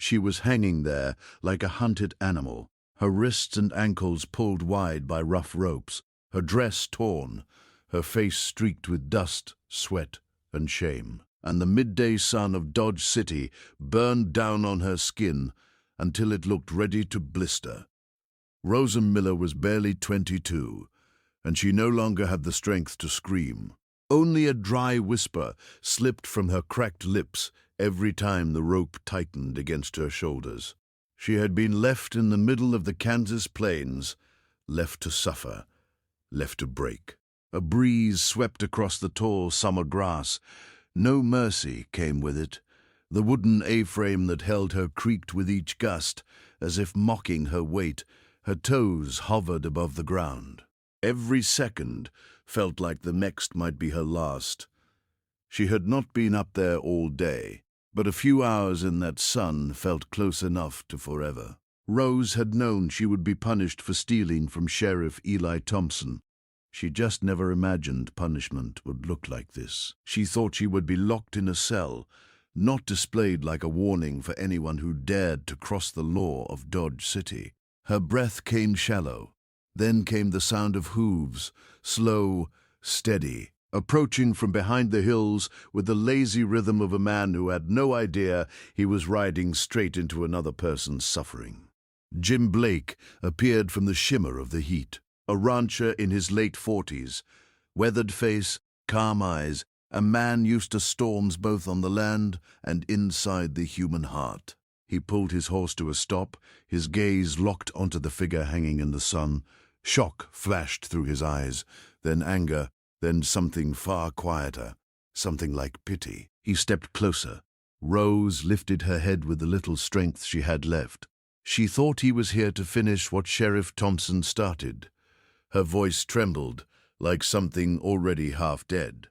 She was hanging there like a hunted animal, her wrists and ankles pulled wide by rough ropes, her dress torn, her face streaked with dust, sweat, and shame. And the midday sun of Dodge City burned down on her skin until it looked ready to blister. Rosa Miller was barely 22, and she no longer had the strength to scream. Only a dry whisper slipped from her cracked lips every time the rope tightened against her shoulders. She had been left in the middle of the Kansas plains, left to suffer, left to break. A breeze swept across the tall summer grass. No mercy came with it. The wooden A-frame that held her creaked with each gust, as if mocking her weight. Her toes hovered above the ground. Every second felt like the next might be her last. She had not been up there all day, but a few hours in that sun felt close enough to forever. Rose had known she would be punished for stealing from Sheriff Eli Thompson. She just never imagined punishment would look like this. She thought she would be locked in a cell, not displayed like a warning for anyone who dared to cross the law of Dodge City. Her breath came shallow. Then came the sound of hooves, slow, steady, approaching from behind the hills with the lazy rhythm of a man who had no idea he was riding straight into another person's suffering. Jim Blake appeared from the shimmer of the heat, a rancher in his late 40s, weathered face, calm eyes, a man used to storms both on the land and inside the human heart. He pulled his horse to a stop, his gaze locked onto the figure hanging in the sun. Shock flashed through his eyes, then anger, then something far quieter, something like pity. He stepped closer. Rose lifted her head with the little strength she had left. She thought he was here to finish what Sheriff Thompson started. Her voice trembled, like something already half dead.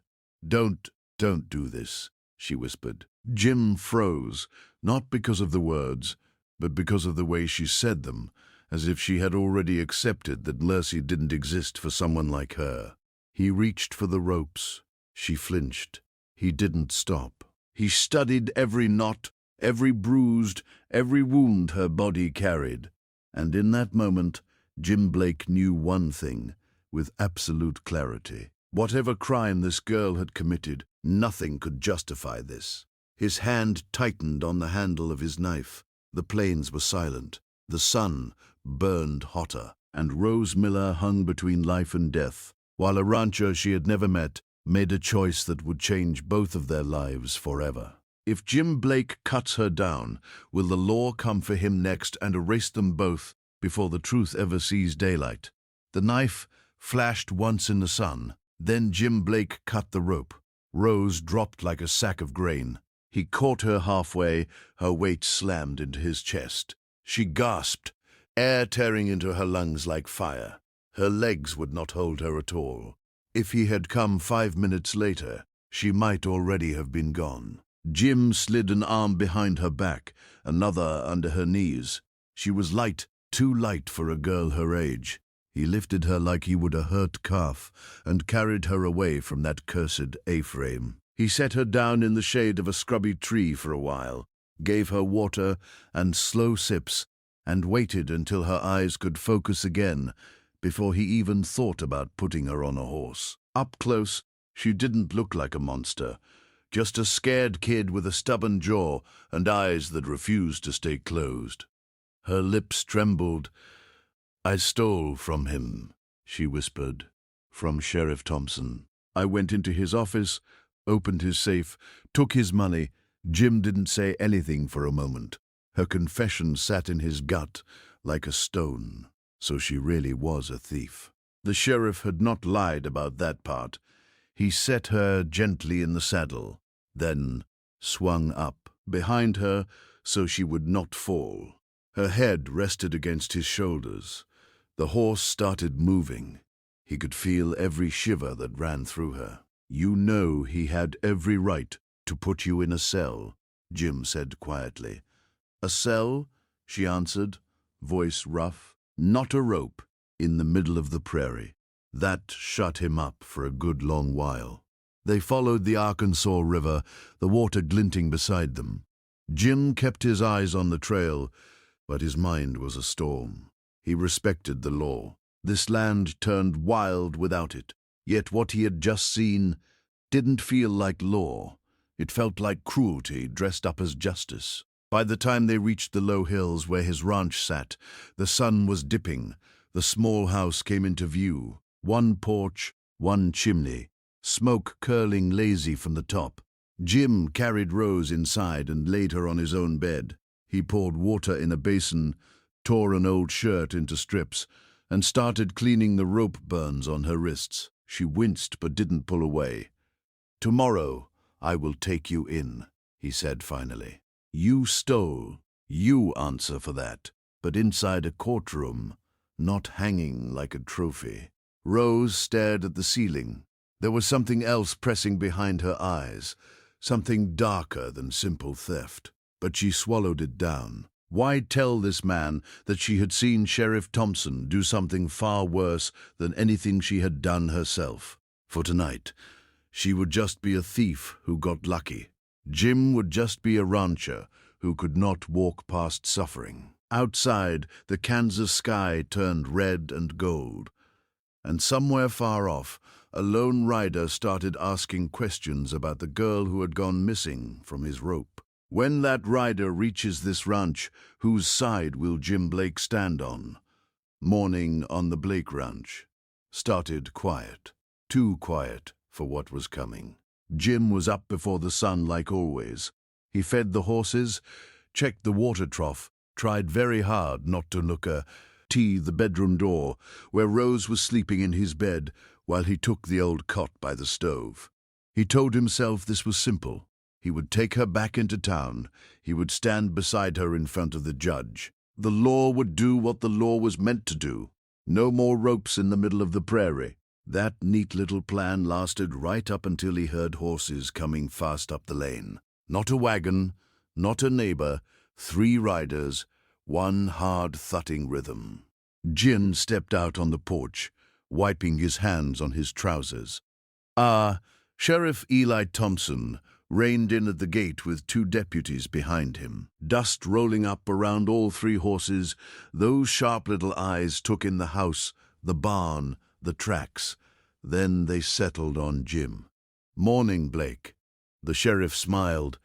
Don't do this," she whispered. Jim froze, not because of the words, but because of the way she said them, as if she had already accepted that mercy didn't exist for someone like her. He reached for the ropes. She flinched. He didn't stop. He studied every knot, every bruised, every wound her body carried. And in that moment, Jim Blake knew one thing with absolute clarity. Whatever crime this girl had committed, nothing could justify this. His hand tightened on the handle of his knife. The plains were silent. The sun burned hotter, and Rose Miller hung between life and death, while a rancher she had never met made a choice that would change both of their lives forever. If Jim Blake cuts her down, will the law come for him next and erase them both before the truth ever sees daylight? The knife flashed once in the sun. Then Jim Blake cut the rope. Rose dropped like a sack of grain. He caught her halfway, her weight slammed into his chest. She gasped, air tearing into her lungs like fire. Her legs would not hold her at all. If he had come 5 minutes later, she might already have been gone. Jim slid an arm behind her back, another under her knees. She was light, too light for a girl her age. He lifted her like he would a hurt calf and carried her away from that cursed A-frame. He set her down in the shade of a scrubby tree for a while, gave her water and slow sips, and waited until her eyes could focus again before he even thought about putting her on a horse. Up close, she didn't look like a monster, just a scared kid with a stubborn jaw and eyes that refused to stay closed. Her lips trembled. "I stole from him," she whispered, "from Sheriff Thompson. I went into his office, opened his safe, took his money." Jim didn't say anything for a moment. Her confession sat in his gut like a stone. So she really was a thief. The sheriff had not lied about that part. He set her gently in the saddle, then swung up behind her so she would not fall. Her head rested against his shoulders. The horse started moving. He could feel every shiver that ran through her. "You know he had every right to put you in a cell," Jim said quietly. "A cell?" she answered, voice rough. "Not a rope, in the middle of the prairie." That shut him up for a good long while. They followed the Arkansas River, the water glinting beside them. Jim kept his eyes on the trail, but his mind was a storm. He respected the law. This land turned wild without it. Yet what he had just seen didn't feel like law. It felt like cruelty dressed up as justice. By the time they reached the low hills where his ranch sat, the sun was dipping. The small house came into view. One porch, one chimney, smoke curling lazy from the top. Jim carried Rose inside and laid her on his own bed. He poured water in a basin, tore an old shirt into strips, and started cleaning the rope burns on her wrists. She winced but didn't pull away. "Tomorrow I will take you in," he said finally. "You stole. You answer for that. But inside a courtroom, not hanging like a trophy." Rose stared at the ceiling. There was something else pressing behind her eyes, something darker than simple theft. But she swallowed it down. Why tell this man that she had seen Sheriff Thompson do something far worse than anything she had done herself? For tonight, she would just be a thief who got lucky. Jim would just be a rancher who could not walk past suffering. Outside, the Kansas sky turned red and gold. And somewhere far off, a lone rider started asking questions about the girl who had gone missing from his rope. When that rider reaches this ranch, whose side will Jim Blake stand on? Morning on the Blake Ranch started quiet, too quiet for what was coming. Jim was up before the sun like always. He fed the horses, checked the water trough, tried very hard not to look at the bedroom door, where Rose was sleeping in his bed while he took the old cot by the stove. He told himself this was simple. He would take her back into town. He would stand beside her in front of the judge. The law would do what the law was meant to do. No more ropes in the middle of the prairie. That neat little plan lasted right up until he heard horses coming fast up the lane. Not a wagon, not a neighbor, 3 riders, one hard thudding rhythm. Jim stepped out on the porch, wiping his hands on his trousers. Sheriff Eli Thompson reined in at the gate with 2 deputies behind him. Dust rolling up around all 3 horses, those sharp little eyes took in the house, the barn, the tracks. Then they settled on Jim. "Morning, Blake." The sheriff smiled,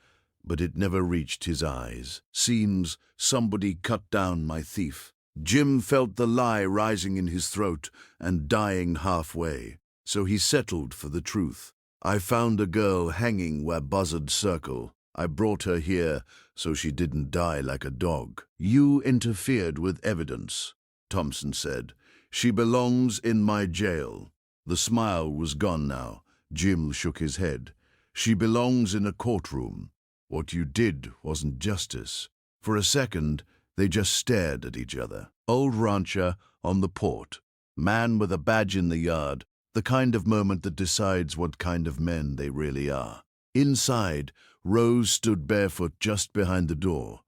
but it never reached his eyes. "Seems somebody cut down my thief." Jim felt the lie rising in his throat and dying halfway, so he settled for the truth. "I found a girl hanging where buzzards circle. I brought her here so she didn't die like a dog." "You interfered with evidence," Thompson said. "She belongs in my jail." The smile was gone now. Jim shook his head. "She belongs in a courtroom. What you did wasn't justice." For a second, they just stared at each other. Old rancher on the port, man with a badge in the yard, the kind of moment that decides what kind of men they really are. Inside, Rose stood barefoot just behind the door,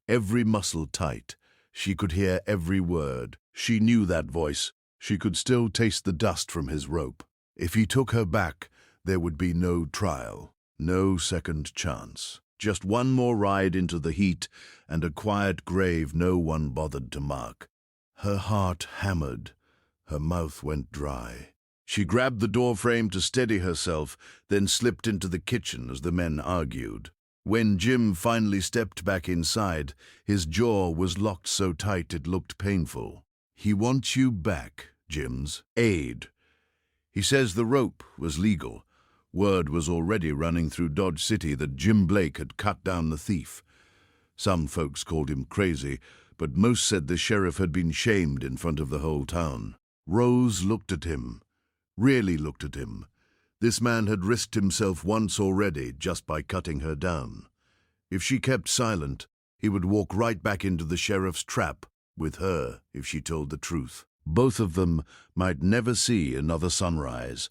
every muscle tight. She could hear every word. She knew that voice. She could still taste the dust from his rope. If he took her back, there would be no trial, no second chance. Just one more ride into the heat and a quiet grave no one bothered to mark. Her heart hammered. Her mouth went dry. She grabbed the doorframe to steady herself, then slipped into the kitchen as the men argued. When Jim finally stepped back inside, his jaw was locked so tight it looked painful. "He wants you back, Jim's aide. He says the rope was legal. Word was already running through Dodge City that Jim Blake had cut down the thief. Some folks called him crazy, but most said the sheriff had been shamed in front of the whole town." Rose looked at him, really looked at him. This man had risked himself once already just by cutting her down. If she kept silent, he would walk right back into the sheriff's trap with her if she told the truth. Both of them might never see another sunrise.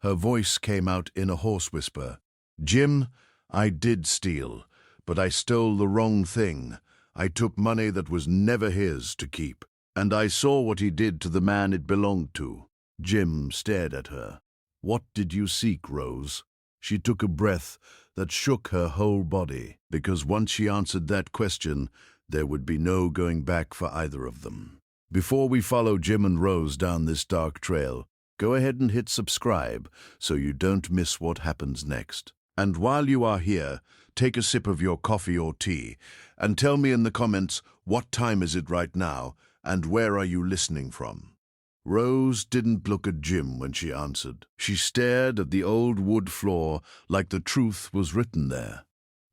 Her voice came out in a hoarse whisper. "Jim, I did steal, but I stole the wrong thing. I took money that was never his to keep, and I saw what he did to the man it belonged to." Jim stared at her. "What did you seek, Rose?" She took a breath, that shook her whole body, because once she answered that question, there would be no going back for either of them. Before we follow Jim and Rose down this dark trail, go ahead and hit subscribe so you don't miss what happens next. And while you are here, take a sip of your coffee or tea and tell me in the comments what time is it right now and where are you listening from. Rose didn't look at Jim when she answered. She stared at the old wood floor like the truth was written there.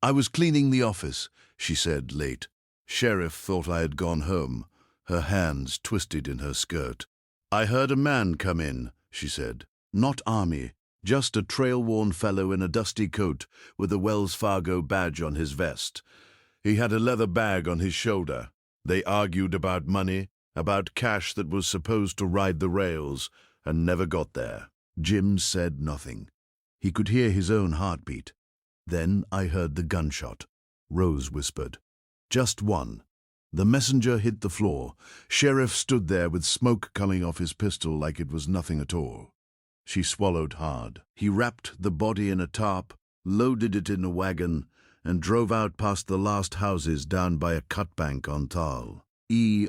"I was cleaning the office," she said late. Sheriff thought I had gone home, her hands twisted in her skirt. "I heard a man come in," she said. "Not army, just a trail-worn fellow in a dusty coat with a Wells Fargo badge on his vest. He had a leather bag on his shoulder. They argued about money, about cash that was supposed to ride the rails, and never got there." Jim said nothing. He could hear his own heartbeat. "Then I heard the gunshot," Rose whispered. "Just one." The messenger hit the floor. Sheriff stood there with smoke coming off his pistol like it was nothing at all. She swallowed hard. He wrapped the body in a tarp, loaded it in a wagon, and drove out past the last houses down by a cutbank on Tal.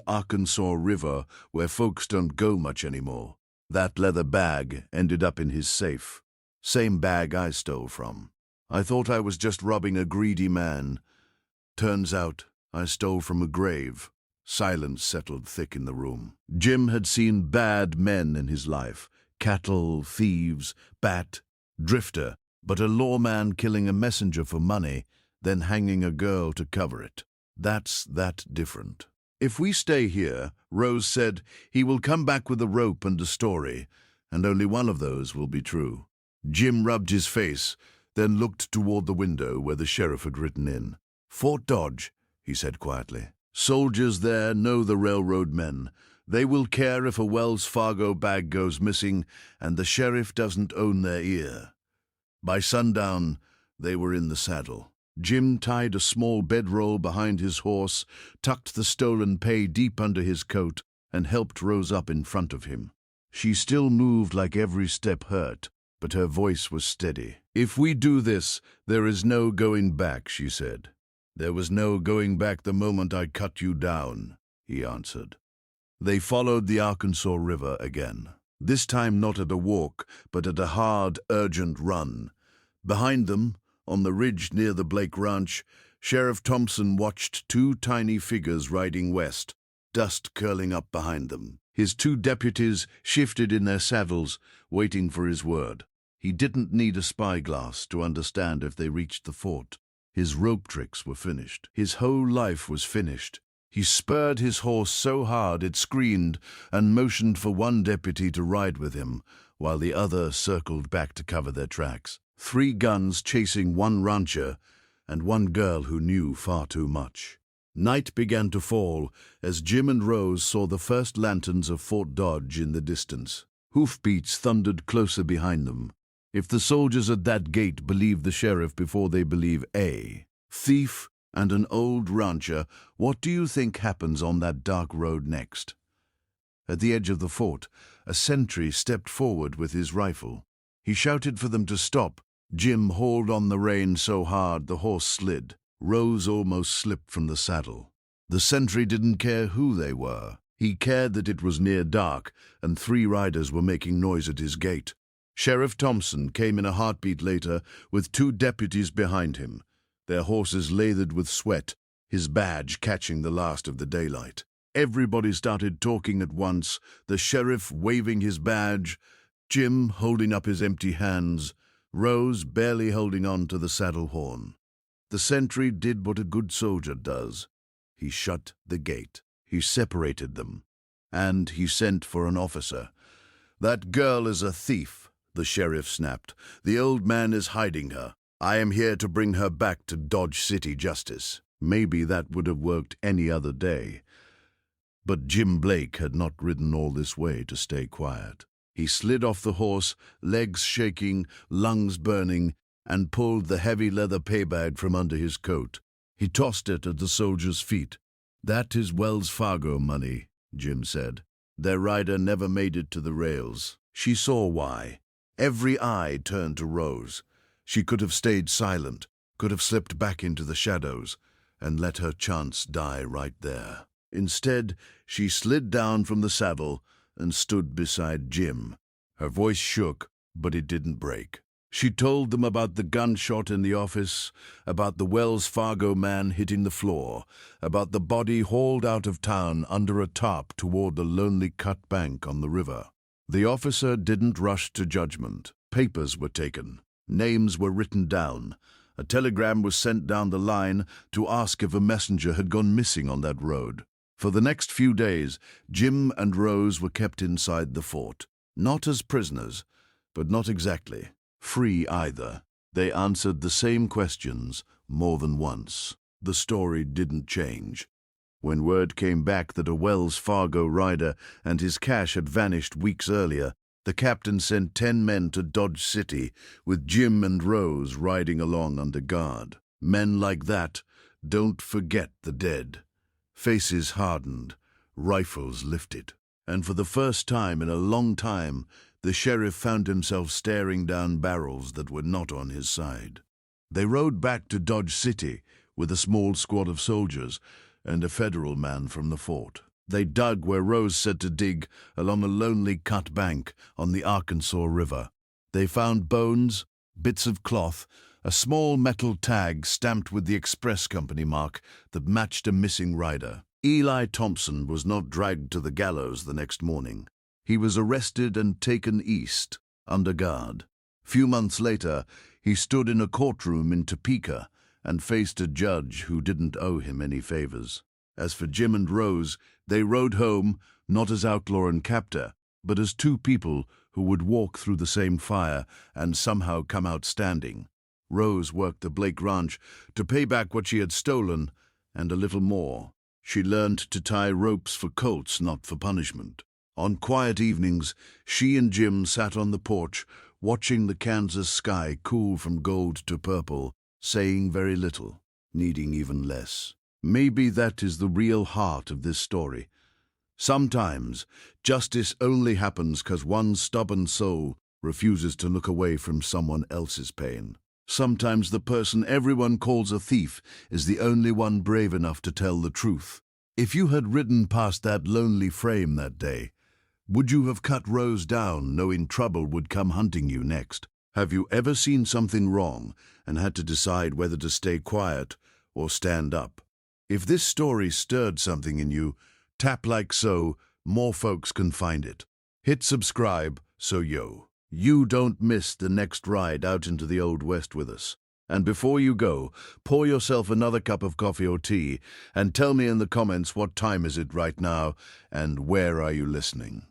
Arkansas River, where folks don't go much anymore. That leather bag ended up in his safe. Same bag I stole from. I thought I was just robbing a greedy man. Turns out I stole from a grave. Silence settled thick in the room. Jim had seen bad men in his life. Cattle, thieves, bat, drifter, but a lawman killing a messenger for money, then hanging a girl to cover it. That's that different. "If we stay here," Rose said, "he will come back with a rope and a story, and only one of those will be true." Jim rubbed his face, then looked toward the window where the sheriff had written in. "Fort Dodge," he said quietly. "Soldiers there know the railroad men. They will care if a Wells Fargo bag goes missing and the sheriff doesn't own their ear." By sundown, they were in the saddle. Jim tied a small bedroll behind his horse, tucked the stolen pay deep under his coat, and helped Rose up in front of him. She still moved like every step hurt, but her voice was steady. "If we do this, there is no going back," she said. "There was no going back the moment I cut you down," he answered. They followed the Arkansas River again. This time not at a walk, but at a hard, urgent run. Behind them, on the ridge near the Blake Ranch, Sheriff Thompson watched two tiny figures riding west, dust curling up behind them. His two deputies shifted in their saddles, waiting for his word. He didn't need a spyglass to understand if they reached the fort. His rope tricks were finished. His whole life was finished. He spurred his horse so hard it screamed and motioned for one deputy to ride with him, while the other circled back to cover their tracks. 3 guns chasing one rancher and one girl who knew far too much. Night began to fall as Jim and Rose saw the first lanterns of Fort Dodge in the distance. Hoofbeats thundered closer behind them. If the soldiers at that gate believe the sheriff before they believe a thief and an old rancher, what do you think happens on that dark road next? At the edge of the fort, a sentry stepped forward with his rifle. He shouted for them to stop. Jim hauled on the rein so hard the horse slid. Rose almost slipped from the saddle. The sentry didn't care who they were. He cared that it was near dark and 3 riders were making noise at his gate. Sheriff Thompson came in a heartbeat later with 2 deputies behind him, their horses lathered with sweat, his badge catching the last of the daylight. Everybody started talking at once, the sheriff waving his badge, Jim holding up his empty hands, Rose barely holding on to the saddle horn. The sentry did what a good soldier does. He shut the gate. He separated them. And he sent for an officer. "That girl is a thief," the sheriff snapped. "The old man is hiding her. I am here to bring her back to Dodge City Justice." Maybe that would have worked any other day. But Jim Blake had not ridden all this way to stay quiet. He slid off the horse, legs shaking, lungs burning, and pulled the heavy leather paybag from under his coat. He tossed it at the soldier's feet. "That is Wells Fargo money," Jim said. "Their rider never made it to the rails." She saw why. Every eye turned to Rose. She could have stayed silent, could have slipped back into the shadows, and let her chance die right there. Instead, she slid down from the saddle and stood beside Jim. Her voice shook, but it didn't break. She told them about the gunshot in the office, about the Wells Fargo man hitting the floor, about the body hauled out of town under a tarp toward the lonely cut bank on the river. The officer didn't rush to judgment. Papers were taken. Names were written down. A telegram was sent down the line to ask if a messenger had gone missing on that road. For the next few days, Jim and Rose were kept inside the fort. Not as prisoners, but not exactly free either. They answered the same questions more than once. The story didn't change. When word came back that a Wells Fargo rider and his cash had vanished weeks earlier, the captain sent 10 men to Dodge City, with Jim and Rose riding along under guard. Men like that don't forget the dead. Faces hardened, rifles lifted. And for the first time in a long time, the sheriff found himself staring down barrels that were not on his side. They rode back to Dodge City with a small squad of soldiers and a federal man from the fort. They dug where Rose said to dig, along a lonely cut bank on the Arkansas River. They found bones, bits of cloth, a small metal tag stamped with the express company mark that matched a missing rider. Eli Thompson was not dragged to the gallows the next morning. He was arrested and taken east, under guard. Few months later, he stood in a courtroom in Topeka and faced a judge who didn't owe him any favors. As for Jim and Rose, they rode home, not as outlaw and captor, but as two people who would walk through the same fire and somehow come out standing. Rose worked the Blake Ranch to pay back what she had stolen, and a little more. She learned to tie ropes for colts, not for punishment. On quiet evenings, she and Jim sat on the porch, watching the Kansas sky cool from gold to purple, saying very little, needing even less. Maybe that is the real heart of this story. Sometimes, justice only happens because one stubborn soul refuses to look away from someone else's pain. Sometimes the person everyone calls a thief is the only one brave enough to tell the truth. If you had ridden past that lonely frame that day, would you have cut Rose down, knowing trouble would come hunting you next? Have you ever seen something wrong and had to decide whether to stay quiet or stand up? If this story stirred something in you, tap like so, more folks can find it. Hit subscribe so you don't miss the next ride out into the Old West with us. And before you go, pour yourself another cup of coffee or tea and tell me in the comments what time is it right now and where are you listening.